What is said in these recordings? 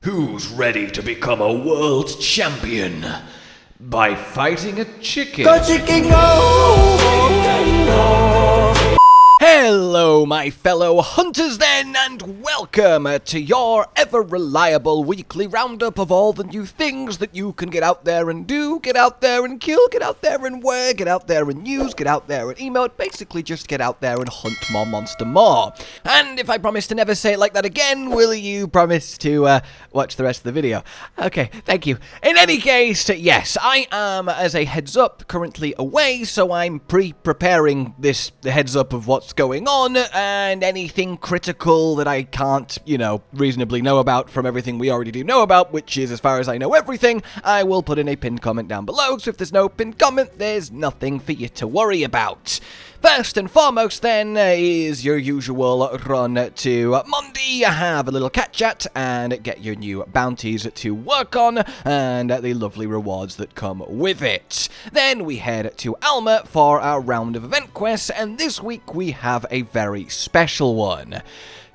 Who's ready to become a world champion? By fighting a chicken. Go chicken go! Hello my fellow hunters then, and welcome to your ever-reliable weekly roundup of all the new things that you can get out there and do, get out there and kill, get out there and wear, get out there and use, get out there and emote, basically just get out there and hunt more monster more. And if I promise to never say it like that again, will you promise to watch the rest of the video? Okay, thank you. In any case, yes, I am, as a heads up, currently away, so I'm preparing this heads up of what's going on, and anything critical that I can't, reasonably know about from everything we already do know about, which is, as far as I know, everything, I will put in a pinned comment down below, so if there's no pinned comment, there's nothing for you to worry about. First and foremost, then, is your usual run to Monday, have a little cat chat, and get your new bounties to work on, and the lovely rewards that come with it. Then we head to Alma for our round of event quests, and this week we have a very special one.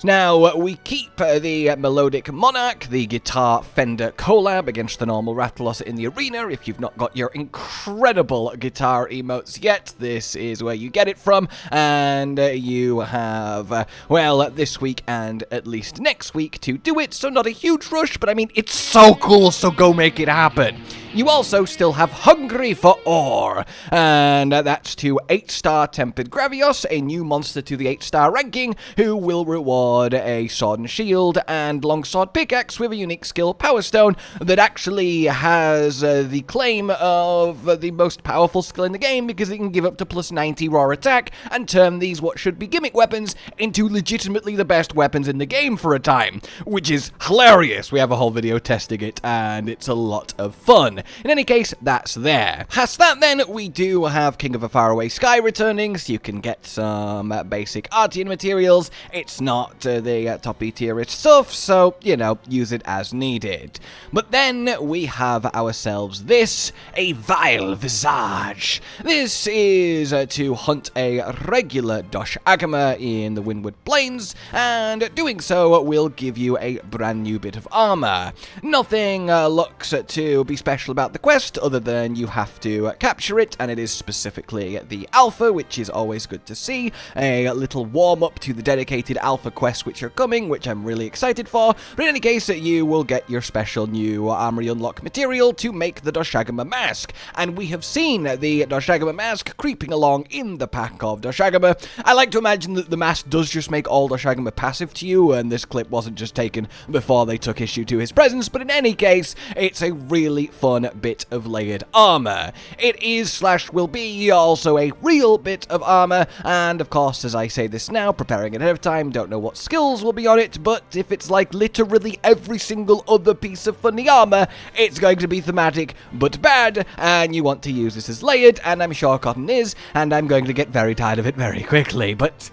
Now, we keep the Melodic Monarch, the Guitar Fender collab against the normal Rattlos in the arena. If you've not got your incredible guitar emotes yet, this is where you get it from. And you have, well, this week and at least next week to do it. So not a huge rush, but I mean, it's so cool, so go make it happen. You also still have Hungry for Ore, and that's to 8-star Tempered Gravios, a new monster to the 8-star ranking, who will reward a sword and shield and longsword pickaxe with a unique skill Power Stone that actually has the claim of the most powerful skill in the game, because it can give up to plus 90 raw attack and turn these what should be gimmick weapons into legitimately the best weapons in the game for a time, which is hilarious. We have a whole video testing it, and it's a lot of fun. In any case, that's there. Past that then, we do have King of a Faraway Sky returning, so you can get some basic artian materials. It's not the toppy tierist stuff, so, use it as needed. But then we have ourselves this, a Vile Visage. This is to hunt a regular doshaguma in the Windward Plains, and doing so will give you a brand new bit of armor. Nothing looks to be special about the quest other than you have to capture it, and it is specifically the alpha, which is always good to see. A little warm-up to the dedicated alpha quests which are coming, which I'm really excited for. But in any case, you will get your special new armory unlock material to make the doshaguma mask, and we have seen the doshaguma mask creeping along in the pack of doshaguma. I like to imagine that the mask does just make all doshaguma passive to you, and this clip wasn't just taken before they took issue to his presence, but in any case, it's a really fun bit of layered armor. It is / will be also a real bit of armor, and of course, as I say this now, preparing it ahead of time, don't know what skills will be on it, but if it's like literally every single other piece of funny armor, it's going to be thematic but bad, and you want to use this as layered, and I'm sure Cotton is, and I'm going to get very tired of it very quickly, but,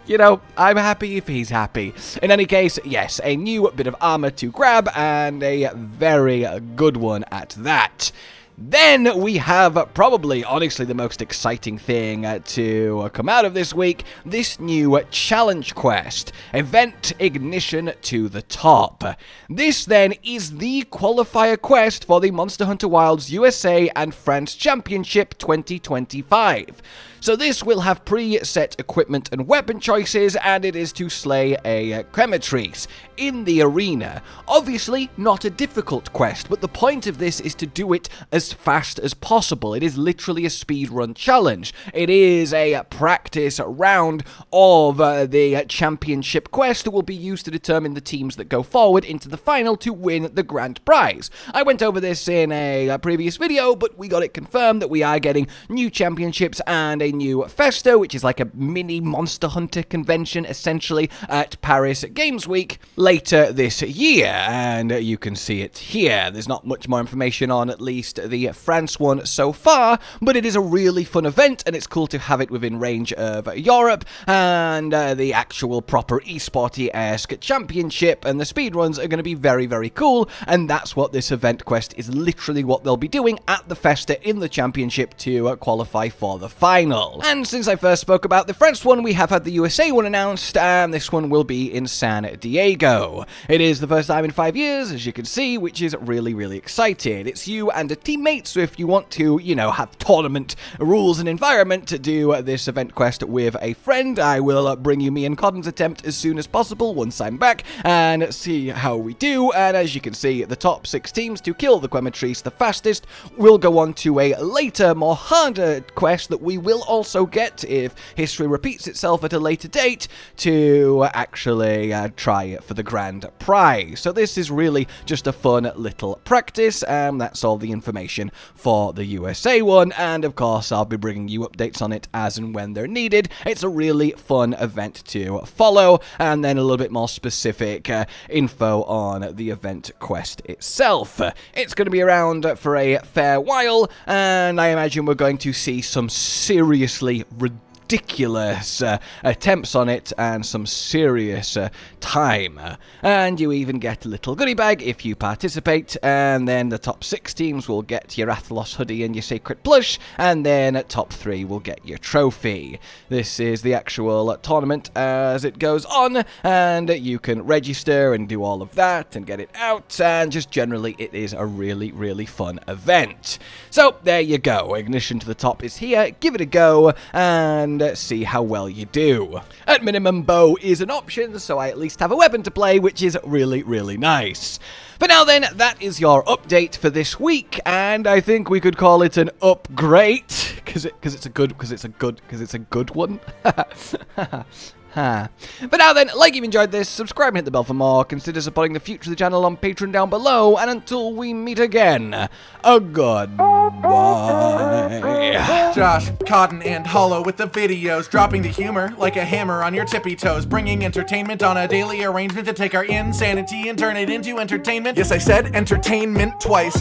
I'm happy if he's happy. In any case, yes, a new bit of armor to grab, and a very good one at that. Then we have probably, honestly, the most exciting thing to come out of this week, this new challenge quest, Event Ignition to the Top. This then is the qualifier quest for the Monster Hunter Wilds USA and France Championship 2025. So this will have pre-set equipment and weapon choices, and it is to slay a Crematrice in the arena. Obviously, not a difficult quest, but the point of this is to do it as fast as possible. It is literally a speedrun challenge. It is a practice round of the championship quest that will be used to determine the teams that go forward into the final to win the grand prize. I went over this in a previous video, but we got it confirmed that we are getting new championships and a new Festa, which is like a mini Monster Hunter convention, essentially, at Paris Games Week later this year, and you can see it here. There's not much more information on at least the France one so far, but it is a really fun event, and it's cool to have it within range of Europe, and the actual proper esporty-esque championship and the speedruns are going to be very, very cool, and that's what this event quest is literally what they'll be doing at the Festa in the championship to qualify for the final. And since I first spoke about the French one, we have had the USA one announced, and this one will be in San Diego. It is the first time in 5 years, as you can see, which is really, really exciting. It's you and a teammate, so if you want to, you know, have tournament rules and environment to do this event quest with a friend, I will bring you me and Codden's attempt as soon as possible once I'm back, and see how we do. And as you can see, the top 6 teams to kill the Quematrice the fastest will go on to a later, more harder quest that we will also get, if history repeats itself at a later date, to actually try for the grand prize. So this is really just a fun little practice, and that's all the information for the USA one, and of course I'll be bringing you updates on it as and when they're needed. It's a really fun event to follow, and then a little bit more specific info on the event quest itself. It's going to be around for a fair while, and I imagine we're going to see some seriously ridiculous attempts on it and some serious time. And you even get a little goodie bag if you participate, and then the top 6 teams will get your Athelos hoodie and your seikret plush, and then top 3 will get your trophy. This is the actual tournament as it goes on, and you can register and do all of that and get it out, and just generally it is a really, really fun event. So there you go, Ignition to the Top is here, give it a go, and see how well you do. At minimum, bow is an option, so I at least have a weapon to play, which is really, really nice. But now then, that is your update for this week, and I think we could call it an upgrade, because it's a good one. But now then, like you've enjoyed this, subscribe and hit the bell for more, consider supporting the future of the channel on Patreon down below, and until we meet again, a goodbye. Josh, Cotton, and Hollow with the videos, dropping the humor like a hammer on your tippy toes, bringing entertainment on a daily arrangement to take our insanity and turn it into entertainment. Yes, I said entertainment twice,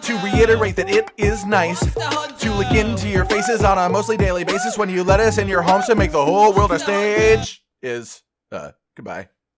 to reiterate that it is nice to look into your faces on a mostly daily basis when you let us in your homes to make the whole world a stage. Goodbye.